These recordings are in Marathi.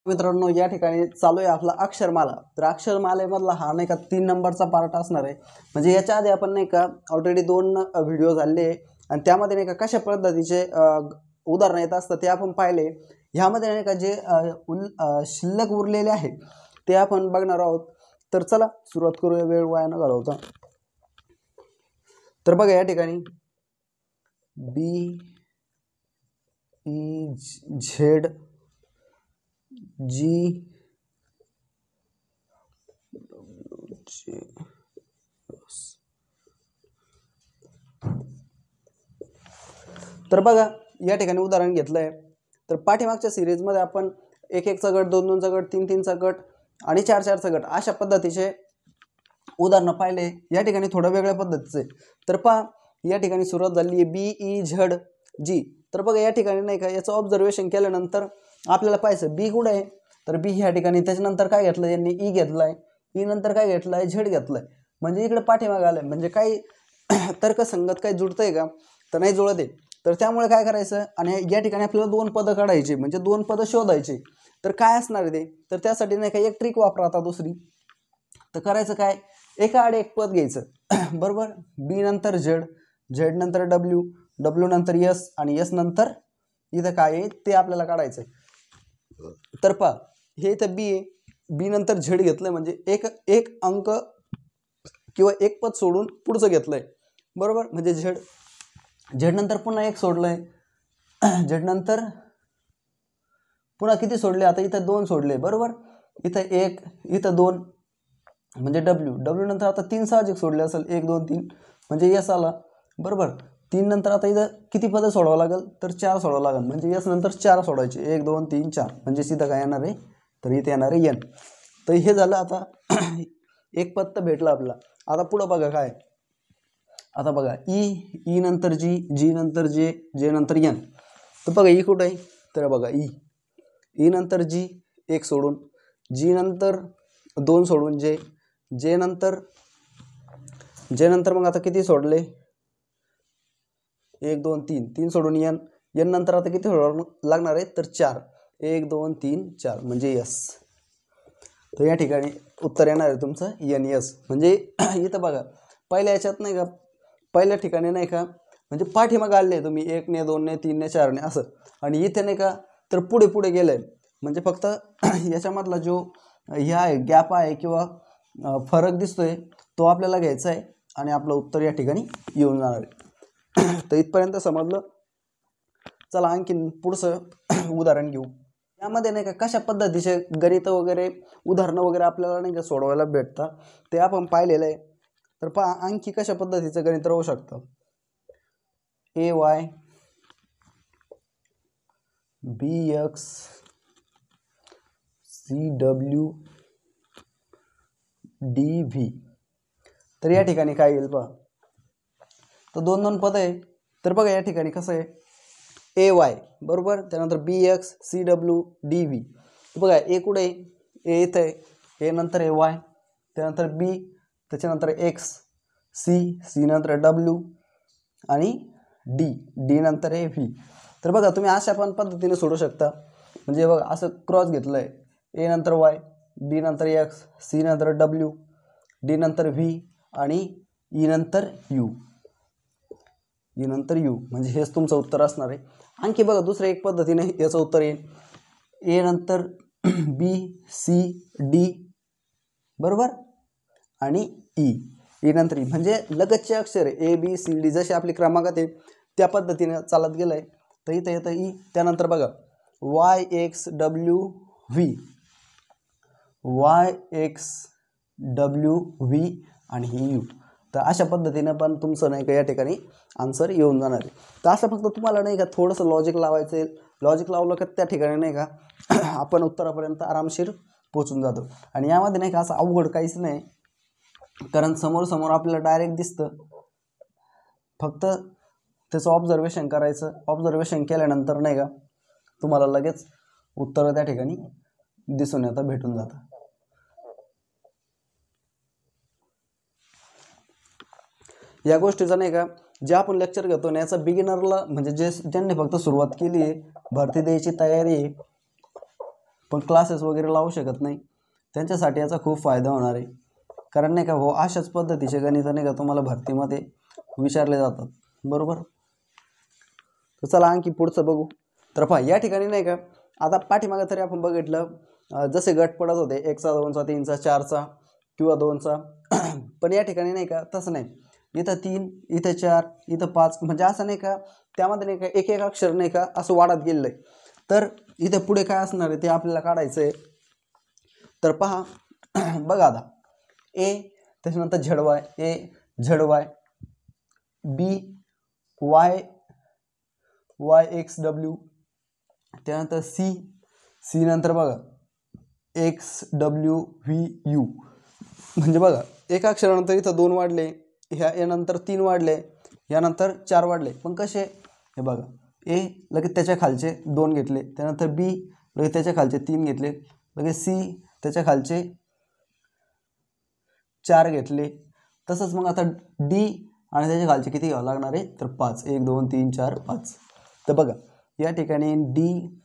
मित्रांनो या ठिकाणी चालू आहे आपला अक्षरमाला। तर अक्षरमालेमधला हा नाही का 3 नंबरचा पार्ट असणार आहे। म्हणजे याच्या आधी आपण नाही का ऑलरेडी 2 व्हिडिओ झाले आणि त्यामध्ये नाही का कशा पद्धतीचे उदाहरण येत असतात ते आपण पाहिले। ह्यामध्ये नाही का जे शिल्लक उरलेले आहे ते आपण बघणार आहोत। तर चला सुरुवात करूया वेळ वाया न घालवता। तर बघा या ठिकाणी बी ई झेड जी तर बघा या ठिकाणी उदाहरण घेतलंय। तर पाठीमागच्या सीरीज मध्ये आपण 1-1 चा गट, 2-2 चा गट, 3-3 चा गट आणि 4-4 चा गट अशा पद्धतीचे उदाहरण पाहिले। या ठिकाणी थोडं वेगळ्या पद्धतीचे। तर पहा या ठिकाणी सुरुवात झाली आहे बी ई झेड जी। तर बघा या ठिकाणी नाही का याचं ऑब्झर्वेशन केल्यानंतर आपल्याला पाहायचं बी कुठे आहे, तर बी ह्या ठिकाणी, त्याच्यानंतर काय घेतलं यांनी ई घेतलाय, ई नंतर काय घेतलाय झेड घेतलाय, म्हणजे इकडे पाठीमागे आलंय। म्हणजे काही तर्कसंगत काही जुळतंय का, तर नाही जुळत आहे। तर त्यामुळे काय करायचं आणि या ठिकाणी आपल्याला 2 पदं काढायची, म्हणजे 2 पदं शोधायची। तर काय असणार आहे ते, तर त्यासाठी नाही का एक ट्रिक वापरा आता दुसरी। तर करायचं काय, एका आड एक पद घ्यायचं बरोबर। बी नंतर झेड, झेड नंतर डब्ल्यू, डब्ल्यू नंतर यस आणि यस नंतर इथं काय आहे ते आपल्याला काढायचं। तर पहा हे इथं बी आहे, बी नंतर झेड घेतलंय म्हणजे एक अंक किंवा एक पद सोडून पुढचं घेतलंय बरोबर। म्हणजे झेड, झेड नंतर पुन्हा एक सोडलंय, झेड नंतर पुन्हा किती सोडले, आता इथं 2 सोडले बरोबर। इथं 1, इथं 2 म्हणजे डब्ल्यू, डब्ल्यू नंतर आता 3 साहजिक सोडले असेल, 1 2 3 म्हणजे यस आला बरोबर। 3 नंतर आता इथं किती पदं सोडवावं लागेल, तर 4 सोडवावं लागेल। म्हणजे यस नंतर 4 सोडवायचे, 1 2 3 4 म्हणजे सीधा काय येणार आहे, तर इथे येणार आहे एन। तर हे झालं आता एक पद तर भेटलं आपला। आता पुढं बघा काय, आता बघा ई नंतर जी, जी नंतर जे, जे नंतर एन। तर बघा ई कुठं आहे, तर बघा ई नंतर जी 1 सोडून, जी नंतर 2 सोडून जे, जे नंतर मग आता किती सोडले, 1 2 3 3 सोडून एन, एन नंतर आता किती लागणार आहे, तर 4, 1 2 3 4 म्हणजे यस। तर या ठिकाणी उत्तर येणार आहे तुमचं एन यस। म्हणजे इथं बघा पहिल्या याच्यात नाही का, पहिल्या ठिकाणी नाही का म्हणजे पाठीमागे आले तुम्ही 1 ने 2 ने 3 ने 4 ने असं, आणि इथे नाही का तर पुढे पुढे गेलंय। म्हणजे फक्त याच्यामधला जो ह्या गॅप आहे किंवा फरक दिसतोय तो आपल्याला घ्यायचा आहे आणि आपलं उत्तर या ठिकाणी येऊन जाणार आहे। तर इथपर्यंत समजलं। चला आणखीन पुढचं उदाहरण घेऊ। यामध्ये नाही का कशा पद्धतीचे गणित वगैरे उदाहरणं वगैरे आपल्याला नाही का सोडवायला भेटतात ते आपण पाहिलेलं आहे। तर पहा आणखी कशा पद्धतीचं गणित राहू शकतं। A Y B X C W D V. तर या ठिकाणी काय येईल पहा, तर 2-2 पद आहे। तर बघा या ठिकाणी कसं आहे, ए वाय बरोबर, त्यानंतर B X C W D V. बघा ए कुठे आहे, ए इथं आहे, ए नंतर ए वाय, त्यानंतर बी, त्याच्यानंतर एक्स, सी नंतर डब्ल्यू आणि डी नंतर ए व्ही। तर बघा तुम्ही अशा पण पद्धतीने सोडू शकता। म्हणजे बघा असं क्रॉस घेतलं आहे, ए नंतर वाय, बी नंतर एक्स, सी नंतर डब्ल्यू, डी नंतर व्ही आणि ई नंतर यू, ई नंतर यू म्हणजे हेच तुमचं उत्तर असणार आहे। आणखी बघा दुसऱ्या एक पद्धतीने याचं उत्तर येईल, ए नंतर बी सी डी बरोबर आणि ई नंतर ई, म्हणजे लगतचे अक्षर आहे ए बी सी डी जसे आपली क्रमांकात आहे त्या पद्धतीने चालत गेलंय। तर इथं येतं ई, त्यानंतर बघा Y X W V, Y X W V आणि यू। तर अशा पद्धतीने पण तुमचं नाही का या ठिकाणी आन्सर येऊन जाणार आहे। तर असं फक्त तुम्हाला नाही का थोडंसं लॉजिक लावायचं आहे। लॉजिक लावलं का त्या ठिकाणी नाही का आपण उत्तरापर्यंत आरामशीर पोचून जातो। आणि यामध्ये नाही का असं अवघड काहीच नाही, कारण समोर आपल्याला डायरेक्ट दिसतं, फक्त त्याचं ऑब्झर्वेशन करायचं। ऑब्झर्वेशन केल्यानंतर नाही का तुम्हाला लगेच उत्तर त्या ठिकाणी दिसून येतं, भेटून जातं। या गोष्टीचा नाही का जे आपण लेक्चर घेतो ना याचा बिगिनरला म्हणजे ज्यांनी फक्त सुरुवात केली आहे, भरती द्यायची तयारी आहे, पण क्लासेस वगैरे लावू शकत नाही त्यांच्यासाठी याचा खूप फायदा होणार आहे. कारण नाही का हो अशाच पद्धतीचे गणित नाही का तुम्हाला भरतीमध्ये विचारले जातात बरोबर. तर चला आणखी पुढचं बघू. तर पहा या ठिकाणी नाही का आता पाठीमागे तरी आपण बघितलं जसे गट पडत होते 1 चा 2 चा 3 चा 4 चा किंवा 2 चा पण या ठिकाणी नाही का तसं नाही. इथं 3 इथं 4 इथं 5 म्हणजे असं नाही का त्यामध्ये नाही का एक एक अक्षर नाही का असं वाढत गेलेलं आहे. तर इथे पुढे काय असणार आहे ते आपल्याला काढायचं आहे. तर पहा बघा आता ए त्याच्यानंतर Z A Z B Y X W त्यानंतर सी नंतर बघा एक्स डब्ल्यू व्ही यू म्हणजे बघा एका अक्षरानंतर इथं 2 वाढले यानंतर 3 वाढले यानंतर 4 वाढले पण कसे हे बघा ए लगेच त्याच्या खालचे 2 घेतले त्यानंतर बी लगेच त्याच्या खालचे 3 घेतले लगेच सी त्याच्या खालचे 4 घेतले तसंच मग आता डी आणि त्याच्या खालचे किती घ्यावं लागणार आहे तर 5 1 2 3 4 5. तर बघा या ठिकाणी D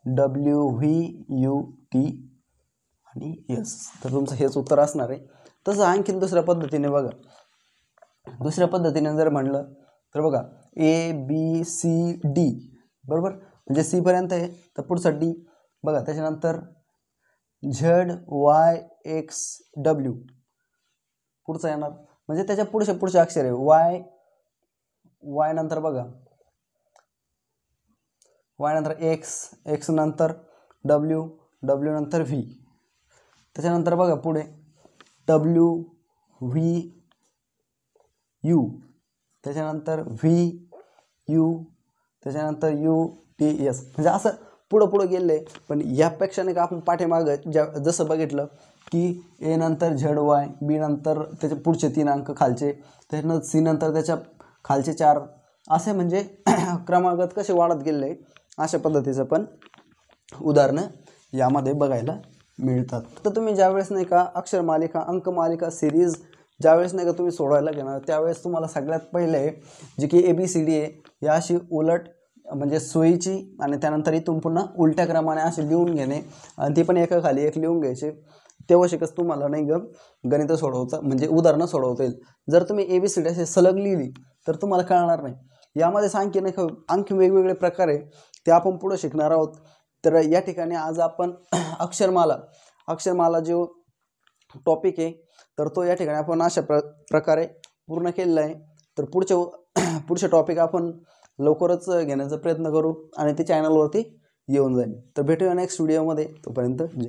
W V U T आणि यस तर तुमचं हेच उत्तर असणार आहे. तसं आणखीन दुसऱ्या पद्धतीने बघा दुसऱ्या पद्धतीने जर म्हणलं तर बघा ए बी सी डी बरोबर म्हणजे सी पर्यंत आहे तर पुढचा डी बघा त्याच्यानंतर झेड वाय एक्स डब्ल्यू पुढचा येणार म्हणजे त्याच्या पुढचे अक्षर आहे वाय नंतर बघा वाय नंतर एक्स नंतर डब्ल्यू नंतर व्ही त्याच्यानंतर बघा पुढे डब्ल्यू व्ही यू त्याच्यानंतर व्ही यू त्याच्यानंतर यू टी एस म्हणजे असं पुढं गेले. पण यापेक्षा नाही का आपण पाठीमागं जसं बघितलं की ए नंतर झेड वाय बी नंतर त्याचे पुढचे 3 अंक खालचे त्याच्यानंतर सी नंतर त्याच्या खालचे 4 असे म्हणजे क्रमागत कसे वाढत गेले अशा पद्धतीचं पण उदाहरणं यामध्ये बघायला मिळतात. तर तुम्ही ज्यावेळेस नाही का अक्षरमालिका अंकमालिका सिरीज ज्यावेळेस नाही का तुम्ही सोडवायला घेणार त्यावेळेस तुम्हाला सगळ्यात पहिले जी की ABCD आहे या अशी उलट म्हणजे सोयीची आणि त्यानंतर इथून पुन्हा उलट्या क्रमाने असे लिहून घेणे आणि ती पण एकाखाली एक लिहून घ्यायचे तेव्हा शिकच तुम्हाला नाही ग गणितं सोडवता म्हणजे उदाहरणं सोडवता येईल. जर तुम्ही ABCD असे सलग लिहिली तर तुम्हाला कळणार नाही. यामध्ये आणखी वेगवेगळे प्रकार आहे ते आपण पुढे शिकणार आहोत. तर या ठिकाणी आज आपण अक्षरमाला जो टॉपिक आहे तर तो या ठिकाणी आपण अशा प्रकारे पूर्ण केलेला आहे. तर पुढचे टॉपिक आपण लवकरच घेण्याचा प्रयत्न करू आणि ते चॅनलवरती येऊन जाईल. तर भेटूया नेक्स्ट व्हिडिओमध्ये. तोपर्यंत